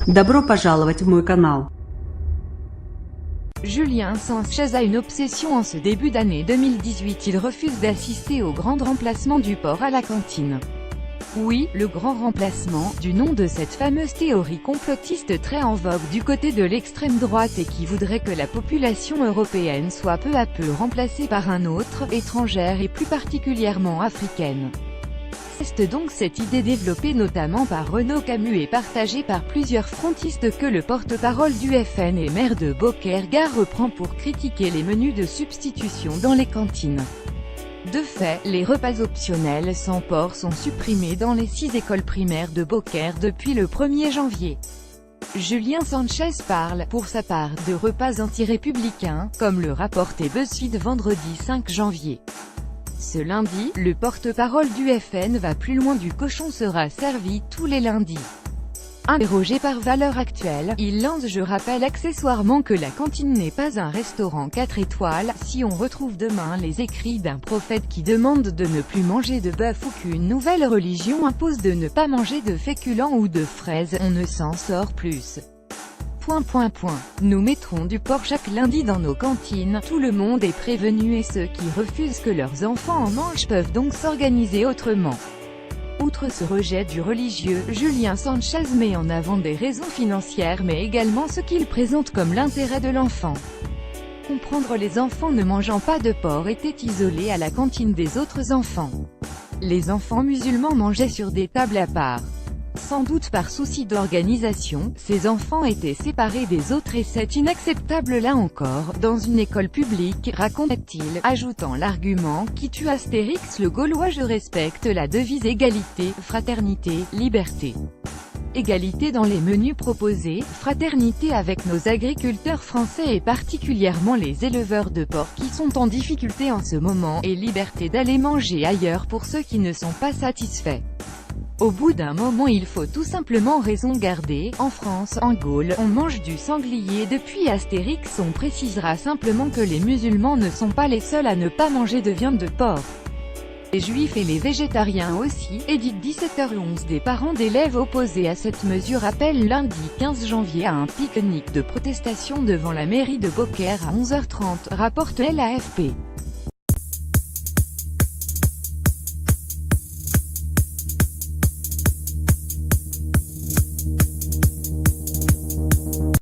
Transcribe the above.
Добро пожаловать в мой канал. Julien Sanchez a une obsession en ce début d'année 2018, il refuse d'assister au grand remplacement du porc à la cantine. Oui, le grand remplacement, du nom de cette fameuse théorie complotiste très en vogue du côté de l'extrême droite et qui voudrait que la population européenne soit peu à peu remplacée par un autre, étrangère et plus particulièrement africaine. C'est donc cette idée développée notamment par Renaud Camus et partagée par plusieurs frontistes que le porte-parole du FN et maire de Beaucaire-Gare reprend pour critiquer les menus de substitution dans les cantines. De fait, les repas optionnels sans porc sont supprimés dans les 6 écoles primaires de Beaucaire depuis le 1er janvier. Julien Sanchez parle, pour sa part, de repas anti-républicains, comme le rapportait BuzzFeed vendredi 5 janvier. Ce lundi, le porte-parole du FN va plus loin, du cochon sera servi tous les lundis. Interrogé par Valeurs Actuelles, il lance: je rappelle accessoirement que la cantine n'est pas un restaurant 4 étoiles, si on retrouve demain les écrits d'un prophète qui demande de ne plus manger de bœuf ou qu'une nouvelle religion impose de ne pas manger de féculents ou de fraises, on ne s'en sort plus. Nous mettrons du porc chaque lundi dans nos cantines, tout le monde est prévenu et ceux qui refusent que leurs enfants en mangent peuvent donc s'organiser autrement. Outre ce rejet du religieux, Julien Sanchez met en avant des raisons financières mais également ce qu'il présente comme l'intérêt de l'enfant. Comprendre: les enfants ne mangeant pas de porc étaient isolés à la cantine des autres enfants. Les enfants musulmans mangeaient sur des tables à part. Sans doute par souci d'organisation, ces enfants étaient séparés des autres et c'est inacceptable là encore, dans une école publique, raconte-t-il, ajoutant l'argument qui tue Astérix le Gaulois: je respecte la devise égalité, fraternité, liberté. Égalité dans les menus proposés, fraternité avec nos agriculteurs français et particulièrement les éleveurs de porc qui sont en difficulté en ce moment, et liberté d'aller manger ailleurs pour ceux qui ne sont pas satisfaits. Au bout d'un moment il faut tout simplement raison garder. En France, en Gaule, on mange du sanglier depuis Astérix. On précisera simplement que les musulmans ne sont pas les seuls à ne pas manger de viande de porc. Les juifs et les végétariens aussi. Édite 17h11. Des parents d'élèves opposés à cette mesure appellent lundi 15 janvier à un pique-nique de protestation devant la mairie de Beaucaire à 11h30, rapporte l'AFP.